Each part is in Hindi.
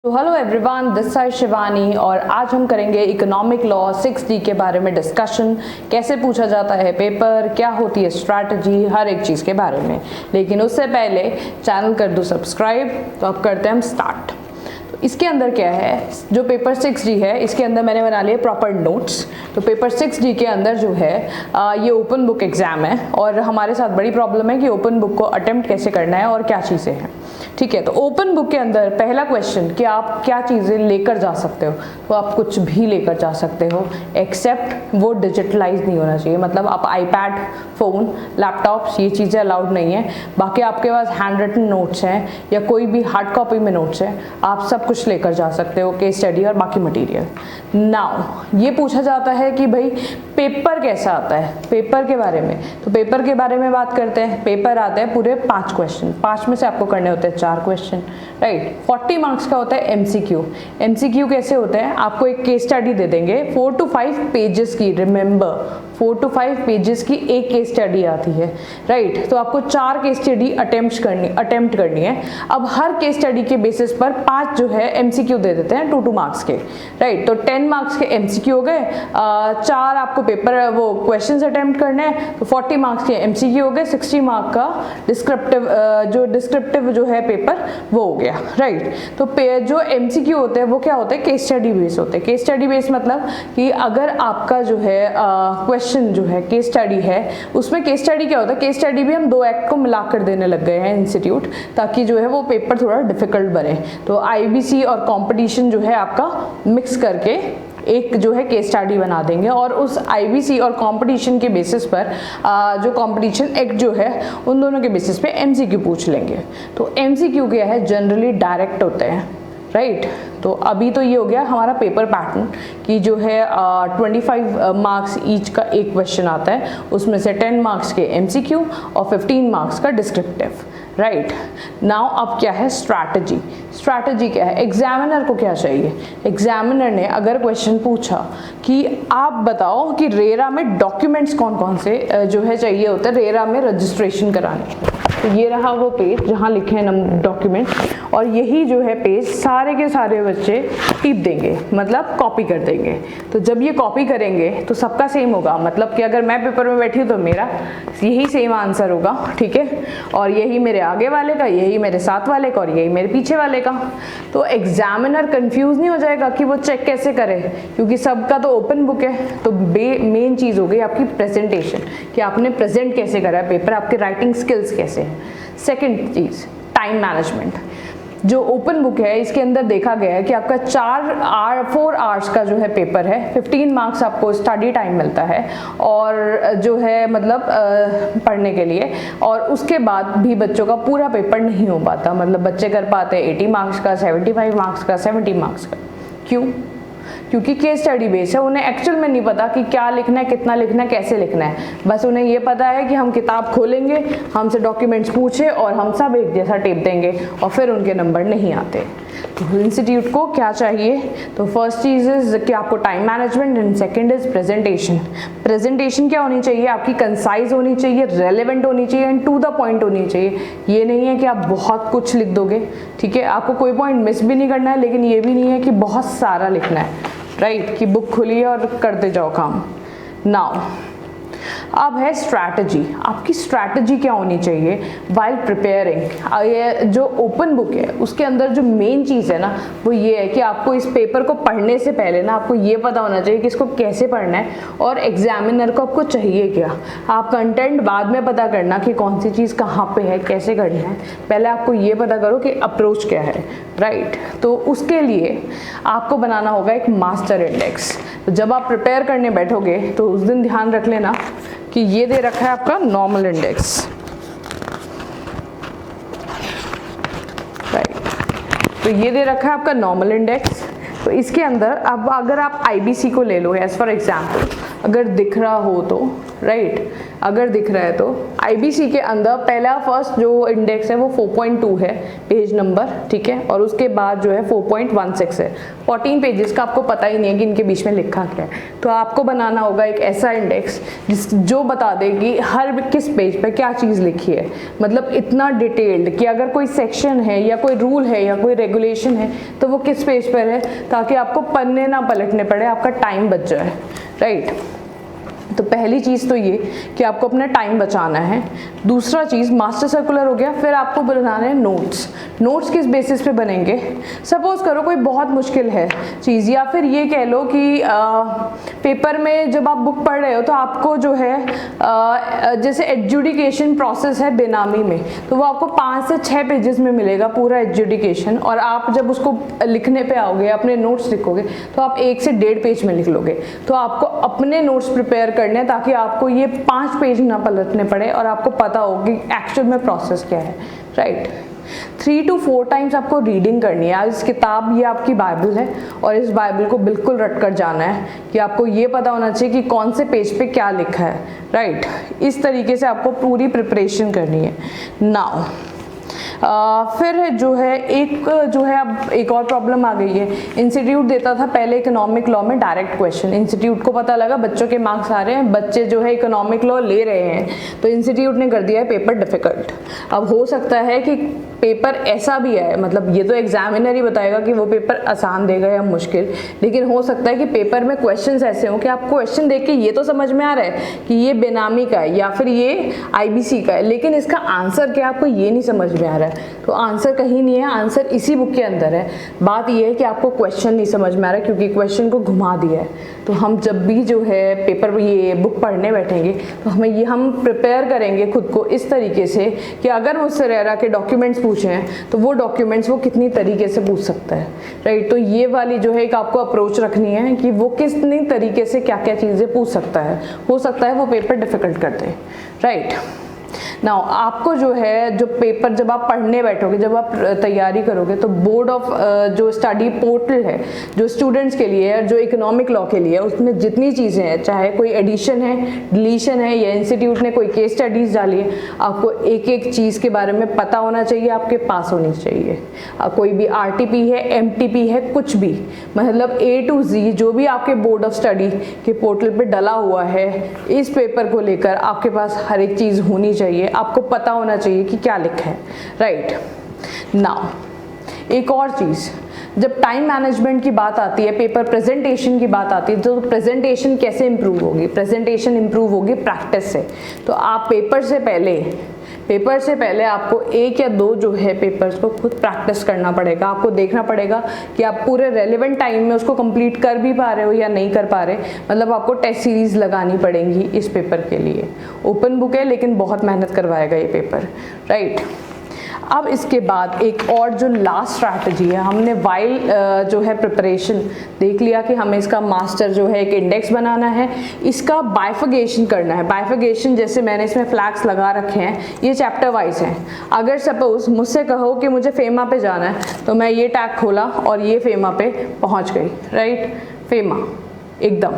तो hello everyone, this side Shivani और आज हम करेंगे इकोनॉमिक लॉ 6D के बारे में डिस्कशन। कैसे पूछा जाता है पेपर, क्या होती है स्ट्रैटेजी, हर एक चीज़ के बारे में। लेकिन उससे पहले चैनल कर दो सब्सक्राइब। तो अब करते हैं हम स्टार्ट। तो इसके अंदर क्या है, जो पेपर 6D है इसके अंदर मैंने बना लिए प्रॉपर नोट्स। तो पेपर 6D के अंदर जो है ये ओपन बुक एग्ज़ाम है और हमारे साथ बड़ी प्रॉब्लम है कि ओपन बुक को अटेम्प्ट कैसे करना है और क्या चीज़ें हैं। ठीक है, तो ओपन बुक के अंदर पहला क्वेश्चन कि आप क्या चीज़ें लेकर जा सकते हो। तो आप कुछ भी लेकर जा सकते हो एक्सेप्ट वो डिजिटलाइज नहीं होना चाहिए। मतलब आप आईपैड, फ़ोन, लैपटॉप्स ये चीज़ें अलाउड नहीं है। बाकी आपके पास हैंड रिटन नोट्स हैं या कोई भी हार्ड कॉपी में नोट्स हैं, आप सब कुछ लेकर जा सकते हो, केस स्टडी और बाकी मटीरियल। नाउ ये पूछा जाता है कि भाई पेपर कैसा आता है, पेपर के बारे में। तो पेपर के बारे में बात करते हैं। पेपर आते हैं पूरे 5 क्वेश्चन, 5 में से आपको करने होते हैं 4 क्वेश्चन, राइट। 40 मार्क्स का होता है एमसीक्यू। एमसीक्यू कैसे होते हैं, आपको एक केस स्टडी दे देंगे 4 to 5 पेजेस की। रिमेंबर 4 to 5 पेजेस की एक केस स्टडी आती है, राइट। तो आपको 4 केस स्टडी अटेम्प्ट करनी है। अब हर केस स्टडी के बेसिस पर 5 जो है एमसीक्यू दे देते हैं 2 मार्क्स के, राइट। तो 10 मार्क्स के एमसीक्यू हो गए, 4 आपको पेपर वो क्वेश्चंस अटेम्प्ट करने हैं, तो 40 मार्क्स के एमसीक्यू हो गए, 60 मार्क का डिस्क्रिप्टिव जो है पेपर वो हो गया, राइट। तो जो एमसीक्यू होते हैं वो क्या होते हैं, केस स्टडी बेस होते हैं। केस स्टडी बेस मतलब कि अगर आपका जो है क्वेश्चन जो है केस स्टडी है, उसमें केस स्टडी क्या होता है, केस स्टडी भी हम 2 एक्ट को मिलाकर देने लग गए हैं इंस्टीट्यूट, ताकि जो है वो पेपर थोड़ा डिफिकल्ट बने। तो आईबीसी और कंपटीशन जो है आपका मिक्स करके एक जो है केस स्टडी बना देंगे और उस आईबीसी और कंपटीशन के बेसिस पर जो कंपटीशन एक्ट जो है उन दोनों के बेसिस पे एमसीक्यू पूछ लेंगे। तो एमसीक्यू क्या है, जनरली डायरेक्ट होते हैं, राइट। तो अभी तो ये हो गया हमारा पेपर पैटर्न कि जो है 25 मार्क्स ईच का एक क्वेश्चन आता है, उसमें से 10 मार्क्स के एमसीक्यू और 15 मार्क्स का डिस्क्रिप्टिव, राइट। नाउ अब क्या है स्ट्रैटेजी। स्ट्रैटेजी क्या है, एग्जामिनर को क्या चाहिए। एग्जामिनर ने अगर क्वेश्चन पूछा कि आप बताओ कि रेरा में डॉक्यूमेंट्स कौन कौन से जो है चाहिए होते हैं रेरा में रजिस्ट्रेशन कराने, तो ये रहा वो पेज जहाँ लिखे हैं डॉक्यूमेंट, और यही जो है पेज सारे के सारे बच्चे टिप देंगे, मतलब कॉपी कर देंगे। तो जब ये कॉपी करेंगे तो सबका सेम होगा, मतलब कि अगर मैं पेपर में बैठी हूँ तो मेरा यही सेम आंसर होगा, ठीक है। और यही मेरे आगे वाले का, यही मेरे साथ वाले का और यही मेरे पीछे वाले का। तो एग्जामिनर कंफ्यूज नहीं हो जाएगा कि वो चेक कैसे करे, क्योंकि सबका तो ओपन बुक है। तो मेन चीज़ हो गई आपकी प्रेजेंटेशन, कि आपने प्रेजेंट कैसे करा है पेपर, आपके राइटिंग स्किल्स कैसे हैं। सेकेंड चीज़ टाइम मैनेजमेंट। जो ओपन बुक है इसके अंदर देखा गया है कि आपका 4 आवर्स का जो है पेपर है, 15 मार्क्स आपको स्टडी टाइम मिलता है और जो है मतलब पढ़ने के लिए, और उसके बाद भी बच्चों का पूरा पेपर नहीं हो पाता। मतलब बच्चे कर पाते हैं 80 मार्क्स का, 75 मार्क्स का, 70 मार्क्स का। क्यों? क्योंकि केस स्टडी बेस है, उन्हें एक्चुअल में नहीं पता कि क्या लिखना है, कितना लिखना है, कैसे लिखना है। बस उन्हें ये पता है कि हम किताब खोलेंगे, हमसे डॉक्यूमेंट्स पूछे और हम सब एक जैसा टेप देंगे और फिर उनके नंबर नहीं आते। तो इंस्टीट्यूट को क्या चाहिए, तो फर्स्ट चीज़ इज कि आपको time management, and second is presentation. Presentation क्या होनी चाहिए आपकी, कंसाइज होनी चाहिए, रेलेवेंट होनी चाहिए एंड टू द पॉइंट होनी चाहिए। ये नहीं है कि आप बहुत कुछ लिख दोगे, ठीक है, आपको कोई पॉइंट मिस भी नहीं करना है, लेकिन ये भी नहीं है कि बहुत सारा लिखना है, राइट, कि बुक खुली और करते जाओ काम। नाउ अब है स्ट्रैटेजी। आपकी स्ट्रैटेजी क्या होनी चाहिए वाइल प्रिपेयरिंग। ये जो ओपन बुक है उसके अंदर जो मेन चीज़ है ना वो ये है कि आपको इस पेपर को पढ़ने से पहले ना आपको ये पता होना चाहिए कि इसको कैसे पढ़ना है और एग्जामिनर को आपको चाहिए क्या। आप कंटेंट बाद में पता करना कि कौन सी चीज़ कहाँ पे है, कैसे करना है, पहले आपको ये पता करो कि अप्रोच क्या है, राइट। तो उसके लिए आपको बनाना होगा एक मास्टर इंडेक्स। तो जब आप प्रिपेयर करने बैठोगे तो उस दिन ध्यान रख लेना कि ये दे रखा है आपका नॉर्मल इंडेक्स, राइट। तो ये दे रखा है आपका नॉर्मल इंडेक्स। तो इसके अंदर अब अगर आप आईबीसी को ले लो एज फॉर एग्जाम्पल, अगर दिख रहा हो तो, राइट, अगर दिख रहा है तो आईबीसी के अंदर पहला फर्स्ट जो इंडेक्स है वो 4.2 है पेज नंबर, ठीक है, और उसके बाद जो है 4.16 है। 14 पेजेस का आपको पता ही नहीं है कि इनके बीच में लिखा क्या है, तो आपको बनाना होगा एक ऐसा इंडेक्स जो बता दे कि हर किस पेज पे क्या चीज़ लिखी है, मतलब इतना डिटेल्ड कि अगर कोई सेक्शन है या कोई रूल है या कोई रेगुलेशन है तो वो किस पेज पर है, ताकि आपको पन्ने ना पलटने पड़े, आपका टाइम बच जाए, राइट। तो पहली चीज़ तो ये कि आपको अपना टाइम बचाना है। दूसरा चीज़ मास्टर सर्कुलर हो गया, फिर आपको बनाना है नोट्स। नोट्स किस बेसिस पे बनेंगे? सपोज करो कोई बहुत मुश्किल है चीज़, या फिर ये कह लो कि पेपर में जब आप बुक पढ़ रहे हो तो आपको जो है जैसे एडजुडिकेशन प्रोसेस है बेनामी में, तो वो आपको 5 से 6 पेजेस में मिलेगा पूरा एडजुडिकेशन, और आप जब उसको लिखने पे आओगे, अपने नोट्स लिखोगे तो आप 1 से 1.5 पेज में लिख लोगे। तो आपको अपने नोट्स प्रिपेयर करने ताकि आपको ये 5 पेज ना पलटने पड़े और आपको पता हो कि एक्चुअल में प्रोसेस क्या है, राइट। 3 to 4 टाइम्स आपको रीडिंग करनी है। इस किताब, ये आपकी बाइबल है और इस बाइबल को बिल्कुल रट कर जाना है कि आपको ये पता होना चाहिए कि कौन से पेज पे क्या लिखा है, राइट। इस तरीके से आपको पूरी प्रिपरेशन करनी है। नाउ फिर जो है अब एक और प्रॉब्लम आ गई है। इंस्टीट्यूट देता था पहले इकोनॉमिक लॉ में डायरेक्ट क्वेश्चन। इंस्टीट्यूट को पता लगा बच्चों के मार्क्स आ रहे हैं, बच्चे जो है इकोनॉमिक लॉ ले रहे हैं, तो इंस्टीट्यूट ने कर दिया है पेपर डिफिकल्ट। अब हो सकता है कि पेपर ऐसा भी है, मतलब ये तो एग्जामिनर ही बताएगा कि वो पेपर आसान देगा या मुश्किल, लेकिन हो सकता है कि पेपर में क्वेश्चंस ऐसे हों कि आप क्वेश्चन देख के ये तो समझ में आ रहा है कि ये बेनामी का है या फिर ये आईबीसी का है, लेकिन इसका आंसर क्या आपको ये नहीं समझ में आ रहा है। तो आंसर कहीं नहीं है, आंसर इसी बुक के अंदर है। बात ये है कि आपको क्वेश्चन नहीं समझ में आ रहा है क्योंकि क्वेश्चन को घुमा दिया है। तो हम जब भी जो है पेपर ये बुक पढ़ने बैठेंगे तो हम प्रिपेयर करेंगे खुद को इस तरीके से कि अगर मुझसे रेरा के डॉक्यूमेंट्स पूछे हैं तो वो डॉक्यूमेंट्स वो कितनी तरीके से पूछ सकता है, राइट। तो ये वाली जो है एक आपको अप्रोच रखनी है कि वो कितनी तरीके से क्या क्या चीज़ें पूछ सकता है। हो सकता है वो पेपर डिफिकल्ट कर दे, राइट। नाउ आपको जो है जो पेपर जब आप पढ़ने बैठोगे, जब आप तैयारी करोगे, तो बोर्ड ऑफ जो स्टडी पोर्टल है जो स्टूडेंट्स के लिए है, जो इकोनॉमिक लॉ के लिए है, उसमें जितनी चीज़ें हैं, चाहे कोई एडिशन है, डिलीशन है, या इंस्टीट्यूट ने कोई केस स्टडीज़ डाली है, आपको एक एक चीज़ के बारे में पता होना चाहिए, आपके पास होनी चाहिए। कोई भी आरटीपी है, एमटीपी है, कुछ भी, मतलब A to Z जो भी आपके बोर्ड ऑफ स्टडी के पोर्टल पे डला हुआ है, इस पेपर को लेकर आपके पास हर एक चीज़ होनी चाहिए, आपको पता होना चाहिए कि क्या लिखा है, राइट। नाउ एक और चीज़, जब टाइम मैनेजमेंट की बात आती है, पेपर प्रेजेंटेशन की बात आती है, तो प्रेजेंटेशन कैसे इंप्रूव होगी? प्रेजेंटेशन इंप्रूव होगी प्रैक्टिस से। तो आप पेपर से पहले आपको 1 या 2 जो है पेपर्स को खुद प्रैक्टिस करना पड़ेगा। आपको देखना पड़ेगा कि आप पूरे रेलेवेंट टाइम में उसको कंप्लीट कर भी पा रहे हो या नहीं कर पा रहे, मतलब आपको टेस्ट सीरीज लगानी पड़ेंगी इस पेपर के लिए। ओपन बुक है लेकिन बहुत मेहनत करवाएगा ये पेपर, राइट। अब इसके बाद एक और जो लास्ट स्ट्रैटेजी है, हमने वाइल जो है प्रिपरेशन देख लिया कि हमें इसका मास्टर जो है एक इंडेक्स बनाना है, इसका बाइफिकेशन करना है। बाइफिकेशन जैसे मैंने इसमें फ्लैग्स लगा रखे हैं, ये चैप्टर वाइज हैं। अगर सपोज मुझसे कहो कि मुझे फेमा पे जाना है तो मैं ये टैग खोला और ये फेमा पे पहुंच गई, राइट, फेमा एकदम।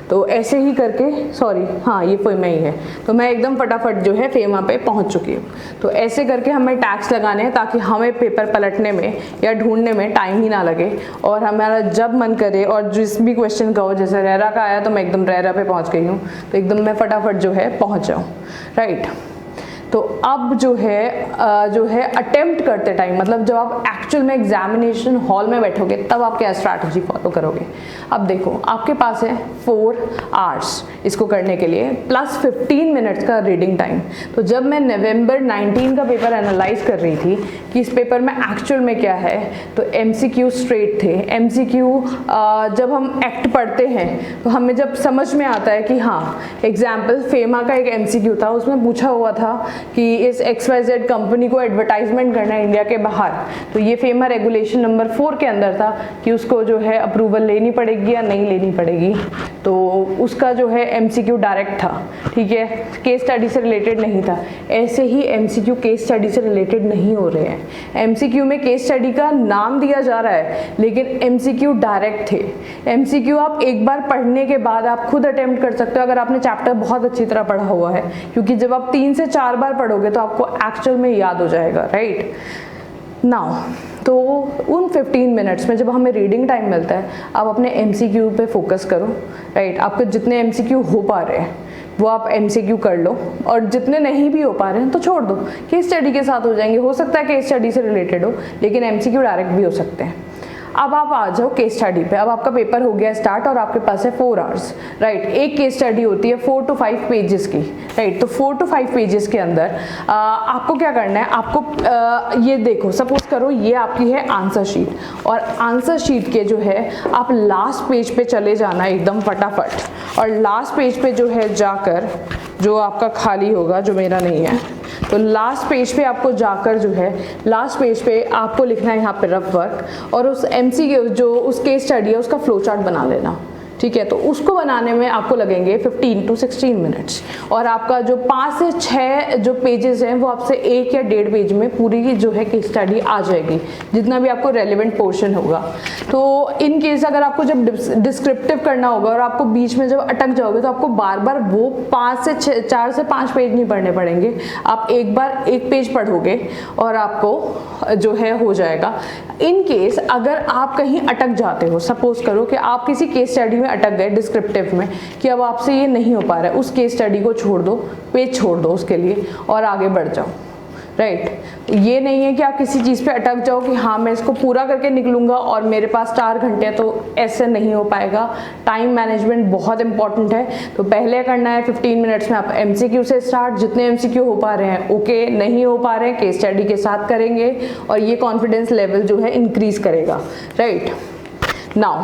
तो ऐसे ही करके, सॉरी हाँ ये फेमा ही है, तो मैं एकदम फटाफट जो है फेमा पे पहुंच चुकी हूँ। तो ऐसे करके हमें टैग्स लगाने हैं ताकि हमें पेपर पलटने में या ढूंढने में टाइम ही ना लगे, और हमारा जब मन करे और जिस भी क्वेश्चन का हो, जैसे रेरा का आया तो मैं एकदम रेरा पे पहुँच गई हूँ, तो एकदम मैं फटाफट जो है पहुँच जाऊँ, राइट। तो अब जो है अटेम्प्ट करते टाइम, मतलब जब आप एक्चुअल में एग्जामिनेशन हॉल में बैठोगे तब आप क्या स्ट्रैटेजी फॉलो करोगे। अब देखो आपके पास है 4 आवर्स इसको करने के लिए प्लस 15 मिनट्स का रीडिंग टाइम। तो जब मैं नवंबर 19 का पेपर एनालाइज कर रही थी कि इस पेपर में एक्चुअल में क्या है, तो MCQ स्ट्रेट थे। MCQ जब हम एक्ट पढ़ते हैं तो हमें जब समझ में आता है कि हाँ, एग्जाम्पल फेमा का एक MCQ था, उसमें पूछा हुआ था कि इस XYZ कंपनी को एडवर्टाइजमेंट करना है इंडिया के बाहर, तो ये फेमा रेगुलेशन नंबर 4 के अंदर था कि उसको जो है अप्रूवल लेनी पड़ेगी या नहीं लेनी पड़ेगी। तो उसका जो है MCQ डायरेक्ट था, ठीक है, केस स्टडी से रिलेटेड नहीं था। ऐसे ही MCQ केस स्टडी से रिलेटेड नहीं हो रहे हैं। MCQ में केस स्टडी का नाम दिया जा रहा है लेकिन MCQ डायरेक्ट थे। MCQ आप एक बार पढ़ने के बाद आप खुद अटेम्प्ट कर सकते हो अगर आपने चैप्टर बहुत अच्छी तरह पढ़ा हुआ है, क्योंकि जब आप 3 से 4 बार पढ़ोगे तो आपको एक्चुअल में याद हो जाएगा, राइट। नाउ तो उन 15 मिनट्स में जब हमें रीडिंग टाइम मिलता है, आप अपने MCQ पे फोकस करो, राइट। आपके जितने MCQ हो पा रहे हैं वो आप MCQ कर लो, और जितने नहीं भी हो पा रहे हैं तो छोड़ दो, केस स्टडी के साथ हो जाएंगे। हो सकता है केस स्टडी से रिलेटेड हो लेकिन MCQ डायरेक्ट भी हो सकते हैं। अब आप आ जाओ केस स्टडी पे। अब आपका पेपर हो गया स्टार्ट और आपके पास है 4 आवर्स, राइट। एक केस स्टडी होती है 4 to 5 पेजेस की, राइट। तो 4 to 5 पेजेस के अंदर आपको क्या करना है, आपको ये देखो, सपोज करो ये आपकी है आंसर शीट, और आंसर शीट के जो है आप लास्ट पेज पे चले जाना एकदम फटाफट, और लास्ट पेज पे जो है जाकर, जो आपका खाली होगा, जो मेरा नहीं है, तो लास्ट पेज पे आपको जाकर जो है लास्ट पेज पे आपको लिखना है यहाँ पे रफ वर्क, और उस MCQ जो उस केस स्टडी है उसका फ्लो चार्ट बना लेना, ठीक है। तो उसको बनाने में आपको लगेंगे 15 to 16 मिनट्स, और आपका जो 5 से 6 जो पेजेस हैं वो आपसे 1 या 1.5 पेज में पूरी जो है केस स्टडी आ जाएगी, जितना भी आपको रेलेवेंट पोर्शन होगा। तो इन केस अगर आपको जब डिस्क्रिप्टिव करना होगा और आपको बीच में जब अटक जाओगे तो आपको बार बार वो 4 से 5 पेज नहीं पढ़ने पड़ेंगे, आप एक बार 1 पेज पढ़ोगे और आपको जो है हो जाएगा। इन केस अगर आप कहीं अटक जाते हो, सपोज करो कि आप किसी केस स्टडी में अटक गए डिस्क्रिप्टिव में, कि अब आपसे ये नहीं हो पा रहा है, उस केस स्टडी को छोड़ दो, पेज छोड़ दो उसके लिए और आगे बढ़ जाओ, राइट। ये नहीं है कि आप किसी चीज़ पे अटक जाओ कि हाँ मैं इसको पूरा करके निकलूंगा और मेरे पास 4 घंटे हैं, तो ऐसे नहीं हो पाएगा। टाइम मैनेजमेंट बहुत इंपॉर्टेंट है। तो पहले करना है 15 मिनट्स में आप MCQ से स्टार्ट, जितने MCQ हो पा रहे हैं ओके, नहीं हो पा रहे हैं केस स्टडी के साथ करेंगे, और ये कॉन्फिडेंस लेवल जो है इंक्रीज करेगा, राइट। नाउ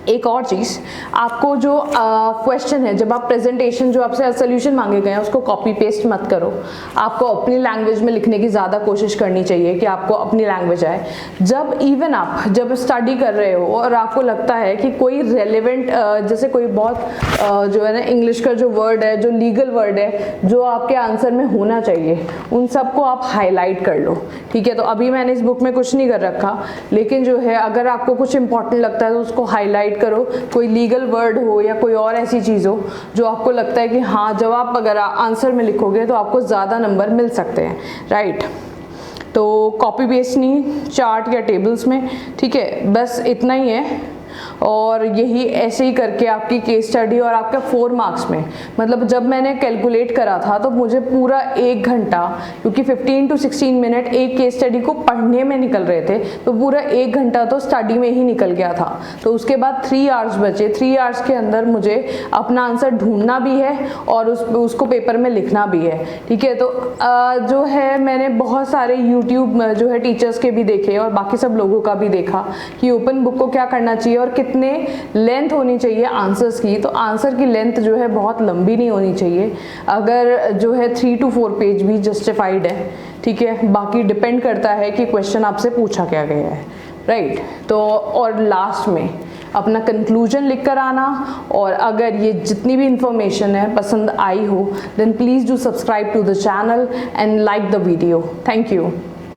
एक और चीज़, आपको जो क्वेश्चन है, जब आप प्रेजेंटेशन जो आपसे सोल्यूशन मांगे गए हैं उसको कॉपी पेस्ट मत करो, आपको अपनी लैंग्वेज में लिखने की ज़्यादा कोशिश करनी चाहिए कि आपको अपनी लैंग्वेज आए। जब इवन आप जब स्टडी कर रहे हो और आपको लगता है कि कोई रेलेवेंट जैसे कोई बहुत जो है ना इंग्लिश का जो वर्ड है, जो लीगल वर्ड है, जो आपके आंसर में होना चाहिए, उन सबको आप हाईलाइट कर लो, ठीक है। तो अभी मैंने इस बुक में कुछ नहीं कर रखा, लेकिन जो है अगर आपको कुछ इंपॉर्टेंट लगता है तो उसको हाईलाइट करो। कोई लीगल वर्ड हो या कोई और ऐसी चीज़ हो जो आपको लगता है कि हाँ जब आप अगर आंसर में लिखोगे तो आपको ज़्यादा नंबर मिल सकते हैं, राइट। तो कॉपी पेस्ट नहीं, चार्ट या टेबल्स में, ठीक है, बस इतना ही है। और यही ऐसे ही करके आपकी केस स्टडी और आपका 4 मार्क्स में, मतलब जब मैंने कैलकुलेट करा था तो मुझे पूरा 1 घंटा, क्योंकि 15 to 16 मिनट एक केस स्टडी को पढ़ने में निकल रहे थे, तो पूरा 1 घंटा तो स्टडी में ही निकल गया था। तो उसके बाद 3 आवर्स बचे। 3 आवर्स के अंदर मुझे अपना आंसर ढूंढना भी है और उसको पेपर में लिखना भी है, ठीक है। तो जो है मैंने बहुत सारे यूट्यूब जो है टीचर्स के भी देखे और बाकी सब लोगों का भी देखा कि ओपन बुक को क्या करना चाहिए और कितने लेंथ होनी चाहिए आंसर्स की। तो आंसर की लेंथ जो है बहुत लंबी नहीं होनी चाहिए, अगर जो है 3 to 4 पेज भी जस्टिफाइड है, ठीक है। बाकी डिपेंड करता है कि क्वेश्चन आपसे पूछा क्या गया है, राइट। तो और लास्ट में अपना कंक्लूजन लिख कर आना, और अगर ये जितनी भी इंफॉर्मेशन है पसंद आई हो then please do subscribe to the channel and like the video. Thank you.